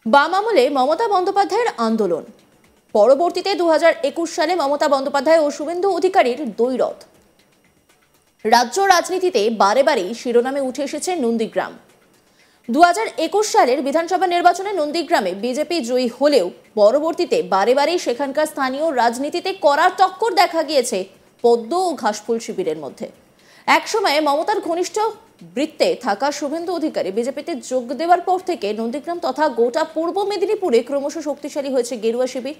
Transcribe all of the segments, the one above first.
বাম আমলে মমতা বন্দ্যোপাধ্যায়ের আন্দোলন, পরবর্তীতে 2021 সালে মমতা বন্দ্যোপাধ্যায় ও শুভেন্দু অধিকারীর দ্বৈরথ। রাজ্য রাজনীতিতে বারে বারেই শিরোনামে উঠে এসেছে নন্দীগ্রাম। 2021 সালের বিধানসভা নির্বাচনে নন্দীগ্রামে বিজেপি জয়ী হলেও পরবর্তীতে বারে বারেই সেখানকার স্থানীয় রাজনীতিতে কড়া টক্কর দেখা গিয়েছে পদ্ম ও ঘাসফুল শিবিরের মধ্যে। একসময়ে মমতার ঘনিষ্ঠ বৃত্তে থাকা শুভেন্দু অধিকারী বিজেপিতে যোগ দেওয়ার পর থেকে নন্দীগ্রাম তথা গোটা পূর্ব মেদিনীপুরে ক্রমশ শক্তিশালী হয়েছে গেরুয়া শিবির।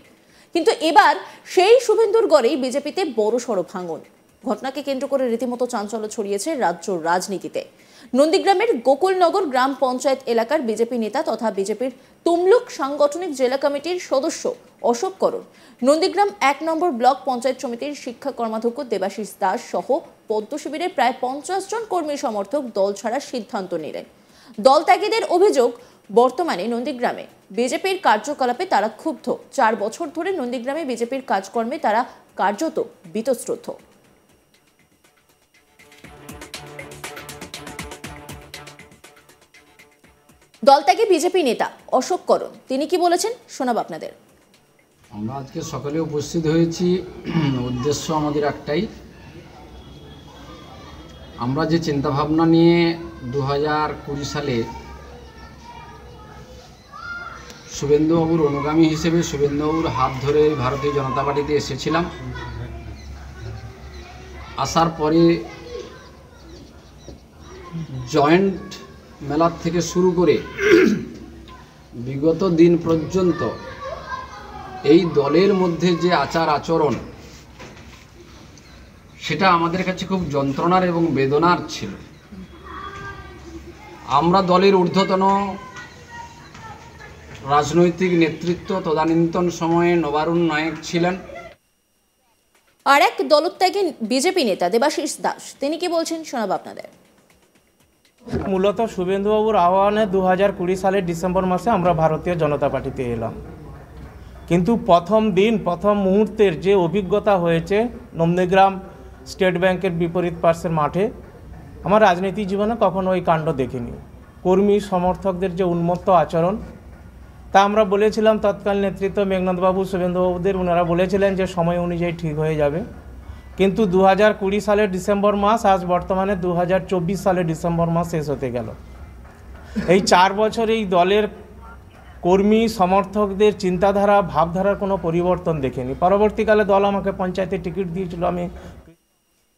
কিন্তু এবার সেই শুভেন্দুর গড়েই বিজেপিতে বড়সড় ভাঙন। ঘটনাকে কেন্দ্র করে রীতিমতো চাঞ্চল্য ছড়িয়েছে রাজ্য রাজনীতিতে। নন্দীগ্রামের গোকুলনগর গ্রাম পঞ্চায়েত এলাকার বিজেপি নেতা তথা বিজেপির তমলুক সাংগঠনিক জেলা কমিটির সদস্য অশোক করণ, নন্দীগ্রাম 1 নম্বর ব্লক পঞ্চায়েত সমিতির শিক্ষা কর্মাধ্যক্ষ দেবাশিস দাস সহ পদ্ম শিবিরের প্রায় 50 জন কর্মী সমর্থক দল ছাড়ার সিদ্ধান্ত নিলেন। দল ত্যাগীদের অভিযোগ, বর্তমানে নন্দীগ্রামে বিজেপির কার্যকলাপে তারা ক্ষুব্ধ। 4 বছর ধরে নন্দীগ্রামে বিজেপির কাজকর্মে তারা কার্যত বীতশ্রদ্ধ। দলত্যাগী বিজেপি নেতা অশোক করণ তিনি কি বলেছেন শোনাব আপনাদের। আমরা আজকে সকালে উপস্থিত হয়েছি, উদ্দেশ্য আমাদের একটাই, আমরা যে চিন্তাভাবনা নিয়ে 2020 সালে শুভেন্দুবাবুর অনুগামী হিসেবে শুভেন্দুবাবুর হাত ধরে ভারতীয় জনতা পার্টিতে এসেছিলাম, আসার পরে জয়েন্ট মেলার থেকে শুরু করে বিগত দিন পর্যন্ত এই দলের মধ্যে যে আচার আচরণ, সেটা আমাদের কাছে খুব যন্ত্রণার এবং বেদনার ছিল। আমরা দলের ঊর্ধ্বতন রাজনৈতিক নেতৃত্ব তদানীন্তন সময়ে নবারুণ নায়েক ছিলেন। আর এক দলত্যাগী বিজেপি নেতা দেবাশিস দাস তিনি কি বলছেন শোনাব আপনাদের। মূলত শুভেন্দুবাবুর আহ্বানে 2020 সালের ডিসেম্বর মাসে আমরা ভারতীয় জনতা পার্টিতে এলাম, কিন্তু প্রথম মুহূর্তের যে অভিজ্ঞতা হয়েছে নন্দীগ্রাম স্টেট ব্যাংকের বিপরীত পার্শ্বের মাঠে, আমার রাজনৈতিক জীবনে কখনো ওই কাণ্ড দেখিনি। কর্মী সমর্থকদের যে উন্মত্ত আচরণ, তা আমরা বলেছিলাম তৎকালীন নেতৃত্ব মেঘনাথবাবু শুভেন্দুবাবুদের, ওনারা বলেছিলেন যে সময় অনুযায়ী ঠিক হয়ে যাবে। কিন্তু 2020 সালের ডিসেম্বর মাস, আজ বর্তমানে 2024 সালের ডিসেম্বর মাস শেষ হতে গেল। এই 4 বছর এই দলের কর্মী সমর্থকদের চিন্তাধারা ভাবধারার কোনো পরিবর্তন দেখেনি। পরবর্তীকালে দল আমাকে পঞ্চায়েতে টিকিট দিয়েছিল। আমি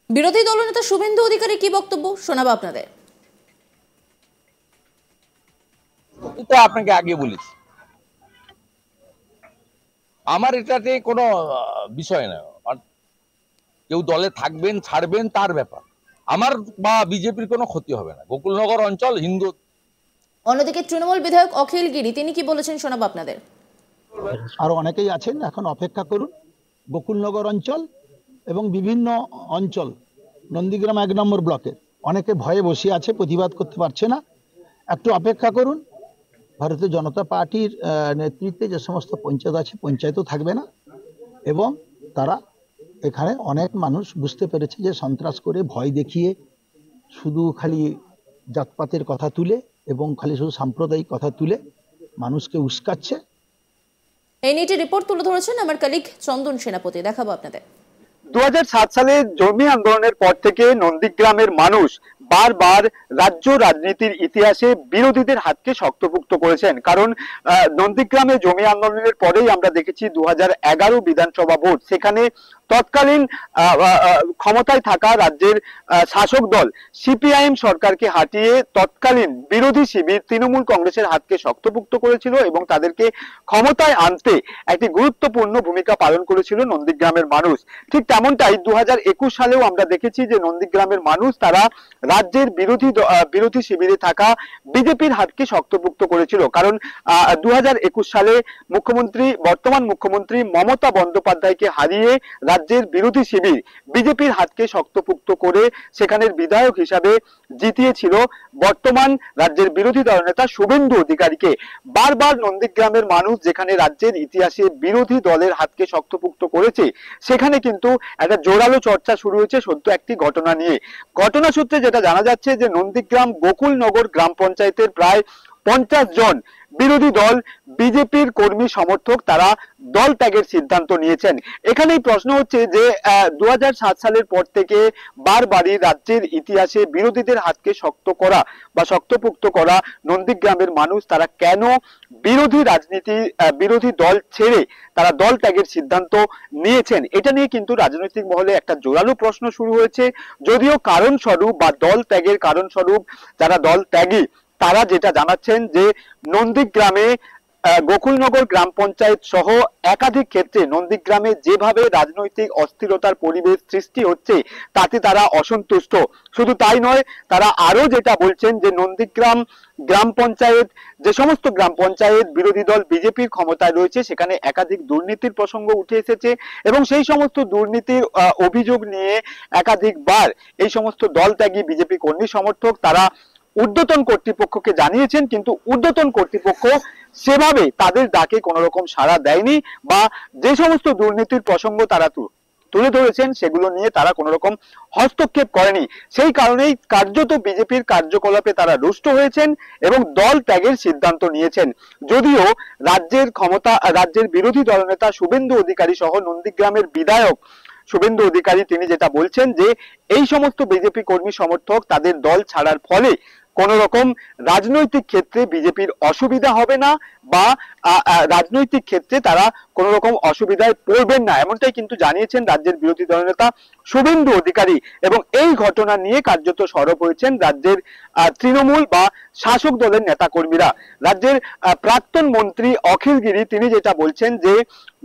বিরোধী দলনেতা শুভেন্দু অধিকারী কি বক্তব্য শোনাবো আপনাদের। এটা আপনাকে আগে বলেছি, আমার এটাতে কোনো বিষয় না। কেউ দলে থাকবেন ছাড়বেন তার ব্যাপার, আমার বা বিজেপির কোনো ক্ষতি হবে না। গোকুলনগর অঞ্চল হিন্দু। অন্যদিকে তৃণমূল বিধায়ক অখিল গিরি তিনি কি বলেছেন শোনাবো আপনাদের। আরো অনেকেই আছেন, এখন অপেক্ষা করুন। গোকুলনগর অঞ্চল এবং বিভিন্ন অঞ্চল নন্দীগ্রাম 1 নম্বর ব্লকের অনেকে ভয়ে বসে আছে, প্রতিবাদ করতে পারছে না। একটু অপেক্ষা করুন। ভারতীয় জনতা পার্টির নেতৃত্বে যে সমস্ত পঞ্চায়েত আছে, পঞ্চায়েতও থাকবে না, এবং তারা এখানে অনেক মানুষ বুঝতে পেরেছে যে সন্ত্রাস করে ভয় দেখিয়ে শুধু খালি জাতপাতের কথা তুলে এবং খালি শুধু সাম্প্রদায়িক কথা তুলে মানুষকে উস্কাচ্ছে। এই নিয়ে রিপোর্ট তুলে ধরেছেন আমার কলিগ চন্দন সেনাপতি, দেখাবো আপনাদের। 2007 সালে জমি আন্দোলনের পর থেকে নন্দীগ্রামের মানুষ বারবার রাজ্য রাজনীতির ইতিহাসে বিরোধীদের হাতকে শক্তপোক্ত করেছেন। কারণ নন্দীগ্রামে জমি আন্দোলনের পরেই আমরা দেখেছি 2011 বিধানসভা ভোট, সেখানে তৎকালীন ক্ষমতায় থাকা রাজ্যের শাসক দল সিপিআইএম সরকারকে হাঁটিয়ে তৎকালীন বিরোধী শিবির তৃণমূল কংগ্রেসের হাতকে শক্তপোক্ত করেছিল এবং তাদেরকে ক্ষমতায় আনতে একটি গুরুত্বপূর্ণ ভূমিকা পালন করেছিল নন্দীগ্রামের মানুষ। ঠিক তেমনটাই 2021 সালেও আমরা দেখেছি যে নন্দীগ্রামের মানুষ তারা রাজ্যের বিরোধী শিবিরে থাকা বিজেপির হাতকে শক্তপোক্ত করেছিল। কারণ 2021 সালে বর্তমান মুখ্যমন্ত্রী মমতা বন্দ্যোপাধ্যায়কে হারিয়ে রাজ্যের বিরোধী শিবির বিজেপির হাতকে শক্তপোক্ত করে সেখানের বিধায়ক হিসাবে জিতিয়েছিল বর্তমান রাজ্যের বিরোধী দলনেতা শুভেন্দু অধিকারীকে। বারবার নন্দীগ্রামের মানুষ যেখানে রাজ্যের ইতিহাসে বিরোধী দলের হাতকে শক্তপোক্ত করেছে, সেখানে কিন্তু একটা জোরালো চর্চা শুরু হয়েছে সদ্য একটি ঘটনা নিয়ে। ঘটনা সূত্রে যেটা জানা যাচ্ছে যে নন্দীগ্রাম গোকুলনগর গ্রাম পঞ্চায়েতের প্রায় 50 জন বিরোধী দল বিজেপির কর্মী সমর্থক তারা দল ত্যাগের সিদ্ধান্ত নিয়েছেন। এখানেই প্রশ্ন হচ্ছে যে 2007 সালের পর থেকে বারবারই রাজ্যের ইতিহাসে বিরোধীদের হাতকে শক্ত করা বা শক্তপোক্ত করা নন্দীগ্রামের মানুষ তারা কেন বিরোধী দল ছেড়ে তারা দল ত্যাগের সিদ্ধান্ত নিয়েছেন, এটা নিয়ে কিন্তু রাজনৈতিক মহলে একটা জোরালো প্রশ্ন শুরু হয়েছে। যদিও কারণ স্বরূপ বা দল ত্যাগের কারণ স্বরূপ যারা দল ত্যাগী তারা যেটা জানাচ্ছেন যে নন্দীগ্রামে গোকুলনগর গ্রাম পঞ্চায়েত সহ একাধিক ক্ষেত্রে নন্দীগ্রামে যেভাবে রাজনৈতিক অস্থিরতার পরিবেশ সৃষ্টি হচ্ছে তাতে তারা অসন্তুষ্ট। শুধু তাই নয়, তারা আরো যেটা বলছেন যে নন্দীগ্রাম গ্রাম পঞ্চায়েত, যে সমস্ত গ্রাম পঞ্চায়েত বিরোধী দল বিজেপির ক্ষমতায় রয়েছে সেখানে একাধিক দুর্নীতির প্রসঙ্গ উঠে এসেছে এবং সেই সমস্ত দুর্নীতির অভিযোগ নিয়ে একাধিকবার এই সমস্ত দল ত্যাগী বিজেপি কর্মী সমর্থক তারা ঊর্ধ্বতন কর্তৃপক্ষকে জানিয়েছেন, কিন্তু ঊর্ধ্বতন কর্তৃপক্ষ সেভাবে তাদের ডাকে কোনো রকম সাড়া দেয়নি বা যে সমস্ত দুর্নীতির প্রসঙ্গ তারা তুলে ধরেছেন সেগুলো নিয়ে তারা কোনো রকম হস্তক্ষেপ করেনি। সেই কারণেই কার্যত বিজেপির কার্যকলাপে তারা রুষ্ট হয়েছেন এবং দল ত্যাগের সিদ্ধান্ত নিয়েছেন। যদিও রাজ্যের বিরোধী দলনেতা শুভেন্দু অধিকারী সহ নন্দীগ্রামের বিধায়ক শুভেন্দু অধিকারী তিনি যেটা বলছেন যে এই সমস্ত বিজেপি কর্মী সমর্থক তাদের দল ছাড়ার ফলে কোন রকম রাজনৈতিক ক্ষেত্রে বিজেপির অসুবিধা হবে না বা রাজনৈতিক ক্ষেত্রে তারা কোন রকম অসুবিধায় পড়বেন না, এমনটাই কিন্তু জানিয়েছেন রাজ্যের বিরোধী দলনেতা শুভেন্দু অধিকারী। এবং এই ঘটনা নিয়ে কার্যত সরব হয়েছেন রাজ্যের তৃণমূল বা শাসক দলের নেতাকর্মীরা। রাজ্যের প্রাক্তন মন্ত্রী অখিল গিরি তিনি যেটা বলছেন যে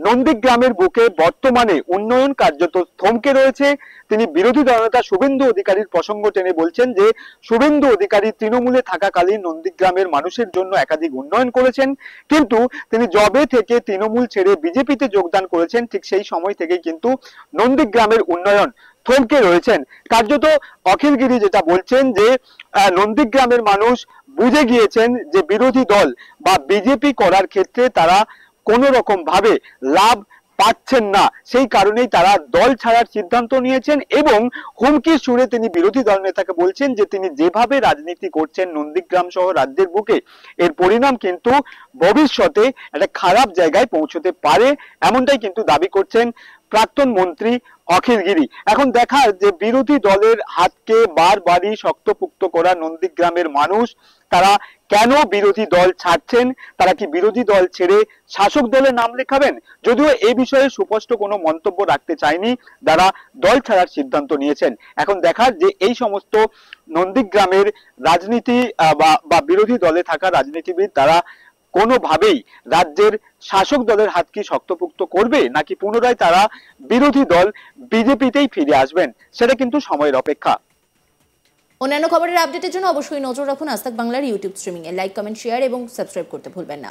নন্দীগ্রামের বুকে বর্তমানে উন্নয়ন কার্যত থমকে রয়েছে। তিনি বিরোধী দলনেতা শুভেন্দু অধিকারীর প্রসঙ্গ টেনে বলছেন যে শুভেন্দু অধিকারী তৃণমূলে থাকাকালীন নন্দীগ্রামের মানুষের জন্য একাধিক উন্নয়ন করেছেন, কিন্তু তিনি জবে থেকে তৃণমূল ছেড়ে বিজেপিতে যোগদান করেছেন ঠিক সেই সময় থেকে কিন্তু নন্দীগ্রামের উন্নয়ন থমকে রয়েছেন। কার্যত অখিল গিরি যেটা বলছেন যে নন্দীগ্রামের মানুষ বুঝে গিয়েছেন যে বিরোধী দল বা বিজেপি করার ক্ষেত্রে তারা কোন রকম ভাবে লাভ পাচ্ছেন না, সেই কারণেই তারা দল ছাড়ার সিদ্ধান্ত নিয়েছেন এবং হুমকির সুরে তিনি বিরোধী দল নেতাকে বলছেন যে তিনি যেভাবে রাজনীতি করছেন নন্দীগ্রাম সহ রাজ্যের বুকে এর পরিণাম কিন্তু ভবিষ্যতে একটা খারাপ জায়গায় পৌঁছতে পারে, এমনটাই কিন্তু দাবি করছেন প্রাক্তন মন্ত্রী অখিল গিরি। এখন দেখার যে বিরোধী দলের হাতকে বারবারই শক্তপোক্ত করা নন্দীগ্রামের মানুষ তারা কেন বিরোধী দল ছাড়ছেন, তারা কি বিরোধী দল ছেড়ে শাসক দলে নাম লেখাবেন? যদিও এই বিষয়ে সুস্পষ্ট কোনো মন্তব্য রাখতে চায়নি যারা দল ছাড়ার সিদ্ধান্ত নিয়েছেন। এখন দেখার যে এই সমস্ত নন্দীগ্রামের রাজনীতি বা বিরোধী দলে থাকা রাজনীতিবিদ তারা কোনোভাবেই রাজ্যের শাসক দলের হাত কি শক্তপোক্ত করবে নাকি পুনরায় তারা বিরোধী দল বিজেপিতেই ফিরে আসবেন, সেটা কিন্তু সময়ের অপেক্ষা। অন্যান্য খবরের আপডেটের জন্য অবশ্যই নজর রাখুন আজ তাক বাংলার ইউটিউব স্ট্রিমিং এ। লাইক, কমেন্ট, শেয়ার এবং সাবস্ক্রাইব করতে ভুলবেন না।